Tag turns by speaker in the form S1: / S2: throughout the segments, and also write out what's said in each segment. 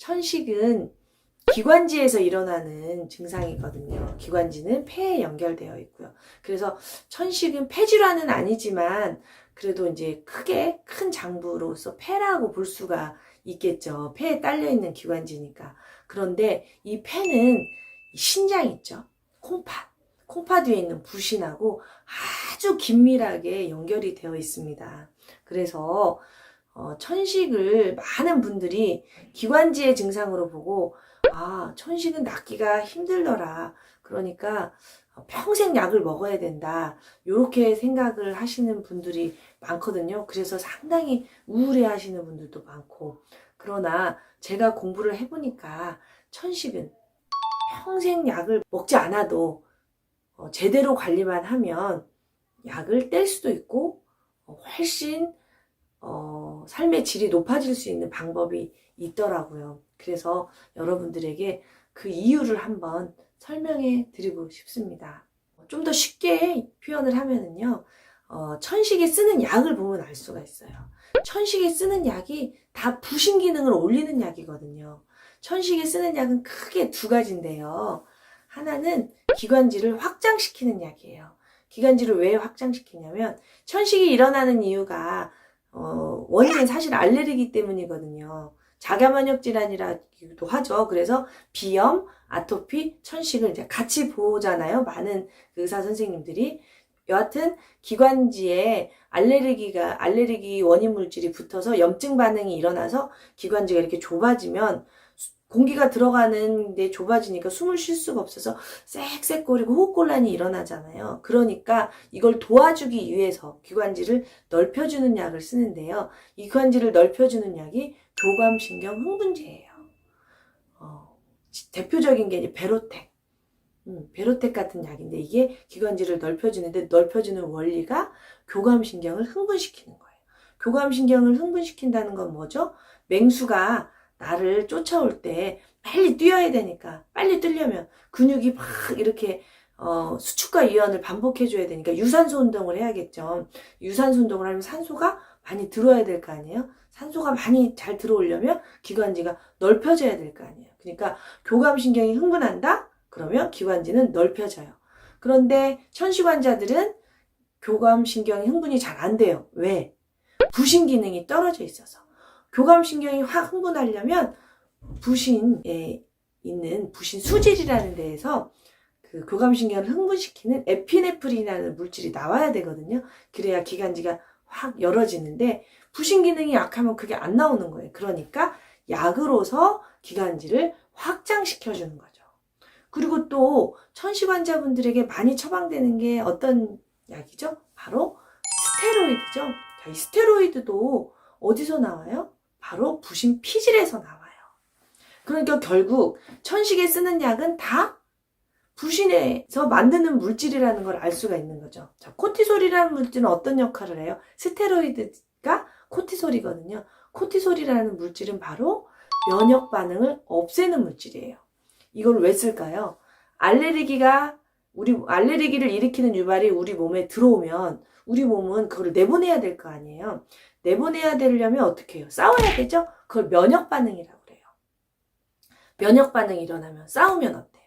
S1: 천식은 기관지에서 일어나는 증상이거든요. 기관지는 폐에 연결되어 있고요. 그래서 천식은 폐질환은 아니지만 그래도 이제 크게 큰 장부로서 폐라고 볼 수가 있겠죠. 폐에 딸려있는 기관지니까. 그런데 이 폐는 신장 있죠. 콩팥 위에 있는 부신하고 아주 긴밀하게 연결이 되어 있습니다. 그래서 천식을 많은 분들이 기관지의 증상으로 보고 천식은 낫기가 힘들더라. 그러니까 평생 약을 먹어야 된다. 이렇게 생각을 하시는 분들이 많거든요. 그래서 상당히 우울해 하시는 분들도 많고. 그러나 제가 공부를 해보니까 천식은 평생 약을 먹지 않아도 제대로 관리만 하면 약을 뗄 수도 있고 훨씬 삶의 질이 높아질 수 있는 방법이 있더라고요. 그래서 여러분들에게 그 이유를 한번 설명해 드리고 싶습니다. 좀 더 쉽게 표현을 하면은요, 천식에 쓰는 약을 보면 알 수가 있어요. 천식에 쓰는 약이 다 부신 기능을 올리는 약이거든요. 천식에 쓰는 약은 크게 두 가지인데요. 하나는 기관지를 확장시키는 약이에요. 기관지를 왜 확장시키냐면 천식이 일어나는 이유가 원인은 사실 알레르기 때문이거든요. 자가면역 질환이라기도 하죠. 그래서 비염, 아토피, 천식을 이제 같이 보잖아요. 많은 의사 선생님들이. 여하튼 기관지에 알레르기 원인 물질이 붙어서 염증 반응이 일어나서 기관지가 이렇게 좁아지면 공기가 들어가는 데 좁아지니까 숨을 쉴 수가 없어서 쌕쌕거리고 호흡곤란이 일어나잖아요. 그러니까 이걸 도와주기 위해서 기관지를 넓혀주는 약을 쓰는데요. 이 기관지를 넓혀주는 약이 교감신경 흥분제예요. 대표적인 게 이제 베로텍 같은 약인데 이게 기관지를 넓혀주는데 넓혀주는 원리가 교감신경을 흥분시키는 거예요. 교감신경을 흥분시킨다는 건 뭐죠? 맹수가 나를 쫓아올 때 빨리 뛰어야 되니까 빨리 뛰려면 근육이 막 이렇게 수축과 이완을 반복해줘야 되니까 유산소 운동을 해야겠죠. 유산소 운동을 하면 산소가 많이 들어와야 될 거 아니에요. 산소가 많이 잘 들어오려면 기관지가 넓혀져야 될 거 아니에요. 그러니까 교감신경이 흥분한다? 그러면 기관지는 넓혀져요. 그런데 천식 환자들은 교감신경이 흥분이 잘 안 돼요. 왜? 부신 기능이 떨어져 있어서. 교감신경이 확 흥분하려면 부신에 있는 부신 수질이라는 데에서 그 교감신경을 흥분시키는 에피네프린이라는 물질이 나와야 되거든요. 그래야 기관지가 확 열어지는데 부신 기능이 약하면 그게 안 나오는 거예요. 그러니까 약으로서 기관지를 확장시켜주는 거죠. 그리고 또 천식 환자분들에게 많이 처방되는 게 어떤 약이죠? 바로 스테로이드죠. 자, 이 스테로이드도 어디서 나와요? 바로 부신 피질에서 나와요. 그러니까 결국 천식에 쓰는 약은 다 부신에서 만드는 물질이라는 걸 알 수가 있는 거죠. 자, 코티솔이라는 물질은 어떤 역할을 해요? 스테로이드가 코티솔이거든요. 코티솔이라는 물질은 바로 면역 반응을 없애는 물질이에요. 이걸 왜 쓸까요? 알레르기를 일으키는 유발이 우리 몸에 들어오면 우리 몸은 그걸 내보내야 될 거 아니에요. 내보내야 되려면 어떻게 해요? 싸워야 되죠? 그걸 면역 반응이라고 그래요. 면역 반응이 일어나면 싸우면 어때요?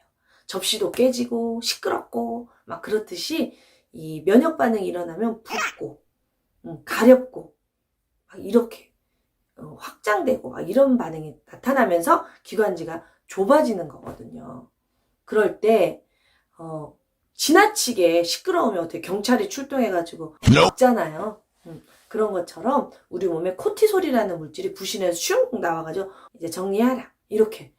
S1: 접시도 깨지고 시끄럽고 막 그렇듯이 이 면역 반응이 일어나면 붓고 가렵고 막 이렇게 확장되고 막 이런 반응이 나타나면서 기관지가 좁아지는 거거든요. 그럴 때 지나치게 시끄러우면 어떻게 경찰이 출동해가지고 먹잖아요. 그런 것처럼 우리 몸에 코티솔이라는 물질이 부신에서 슝 나와가지고 이제 정리하라 이렇게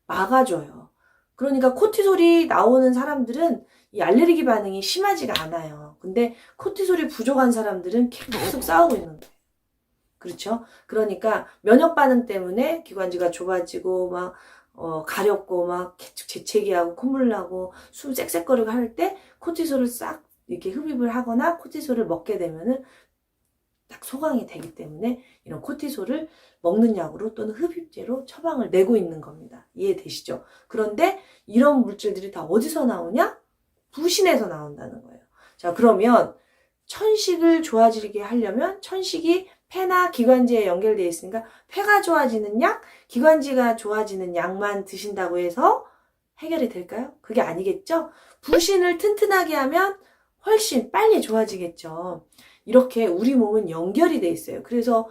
S1: 막아줘요. 그러니까 코티솔이 나오는 사람들은 이 알레르기 반응이 심하지가 않아요. 근데 코티솔이 부족한 사람들은 계속 싸우고 있는 거예요. 그렇죠? 그러니까 면역 반응 때문에 기관지가 좁아지고 막 가렵고 막 재채기하고 콧물 나고 숨 쌕쌕거리고 할 때 코티솔을 싹 이렇게 흡입을 하거나 코티솔을 먹게 되면은 딱 소강이 되기 때문에 이런 코티솔을 먹는 약으로 또는 흡입제로 처방을 내고 있는 겁니다. 이해되시죠? 그런데 이런 물질들이 다 어디서 나오냐? 부신에서 나온다는 거예요. 자, 그러면 천식을 좋아지게 하려면 천식이 폐나 기관지에 연결되어 있으니까 폐가 좋아지는 약, 기관지가 좋아지는 약만 드신다고 해서 해결이 될까요? 그게 아니겠죠? 부신을 튼튼하게 하면 훨씬 빨리 좋아지겠죠. 이렇게 우리 몸은 연결이 돼 있어요. 그래서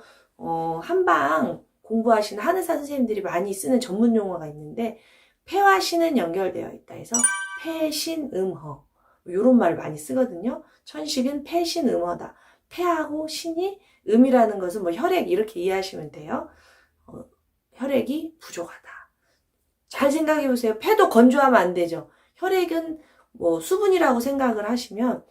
S1: 한방 공부하시는 한의사 선생님들이 많이 쓰는 전문 용어가 있는데 폐와 신은 연결되어 있다 해서 폐신음허 이런 말을 많이 쓰거든요. 천식은 폐신음허다. 폐하고 신이 음이라는 것은 뭐 혈액 이렇게 이해하시면 돼요. 혈액이 부족하다. 잘 생각해 보세요. 폐도 건조하면 안 되죠. 혈액은 뭐 수분이라고 생각을 하시면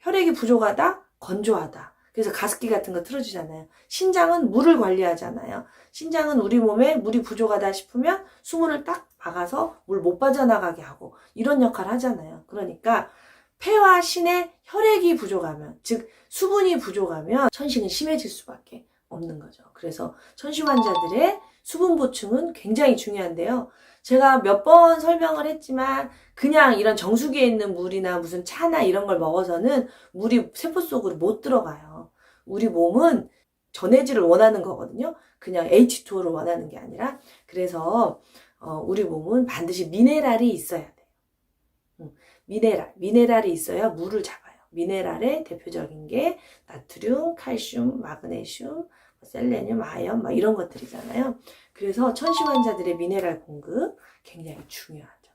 S1: 혈액이 부족하다, 건조하다. 그래서 가습기 같은 거 틀어주잖아요. 신장은 물을 관리하잖아요. 신장은 우리 몸에 물이 부족하다 싶으면 수분을 딱 막아서 물 못 빠져나가게 하고 이런 역할을 하잖아요. 그러니까 폐와 신의 혈액이 부족하면, 즉 수분이 부족하면 천식은 심해질 수밖에 없는 거죠. 그래서 천식 환자들의 수분 보충은 굉장히 중요한데요. 제가 몇 번 설명을 했지만 그냥 이런 정수기에 있는 물이나 무슨 차나 이런 걸 먹어서는 물이 세포 속으로 못 들어가요. 우리 몸은 전해질을 원하는 거거든요. 그냥 H2O를 원하는 게 아니라. 그래서 우리 몸은 반드시 미네랄이 있어야 돼요. 미네랄이 있어야 물을 잡아요. 미네랄의 대표적인 게 나트륨, 칼슘, 마그네슘, 셀레늄, 아연 막 이런 것들이잖아요. 그래서 천식 환자들의 미네랄 공급 굉장히 중요하죠.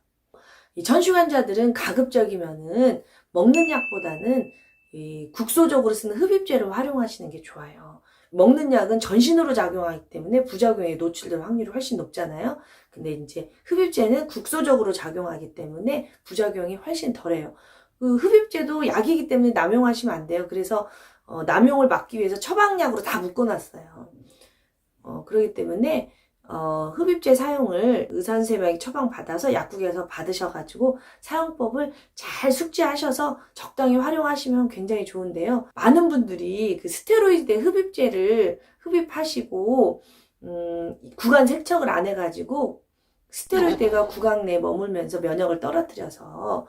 S1: 이 천식 환자들은 가급적이면은 먹는 약보다는 이 국소적으로 쓰는 흡입제를 활용하시는 게 좋아요. 먹는 약은 전신으로 작용하기 때문에 부작용에 노출될 확률이 훨씬 높잖아요. 근데 이제 흡입제는 국소적으로 작용하기 때문에 부작용이 훨씬 덜해요. 그 흡입제도 약이기 때문에 남용하시면 안 돼요. 그래서 남용을 막기 위해서 처방약으로 다 묶어놨어요. 그렇기 때문에 흡입제 사용을 의사 선생님에게 처방받아서 약국에서 받으셔가지고 사용법을 잘 숙지하셔서 적당히 활용하시면 굉장히 좋은데요. 많은 분들이 그 스테로이드 흡입제를 흡입하시고 구강 세척을 안 해가지고 스테로이드가 구강 내에 머물면서 면역을 떨어뜨려서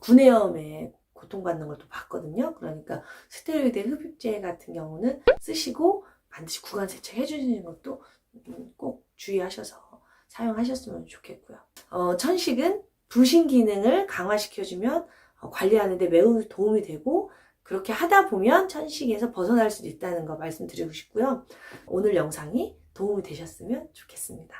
S1: 구내염에 고통받는 걸 또 봤거든요. 그러니까 스테로이드 흡입제 같은 경우는 쓰시고 반드시 구강 세척 해주시는 것도 꼭 주의하셔서 사용하셨으면 좋겠고요. 천식은 부신 기능을 강화시켜주면 관리하는데 매우 도움이 되고 그렇게 하다 보면 천식에서 벗어날 수 있다는 거 말씀드리고 싶고요. 오늘 영상이 도움이 되셨으면 좋겠습니다.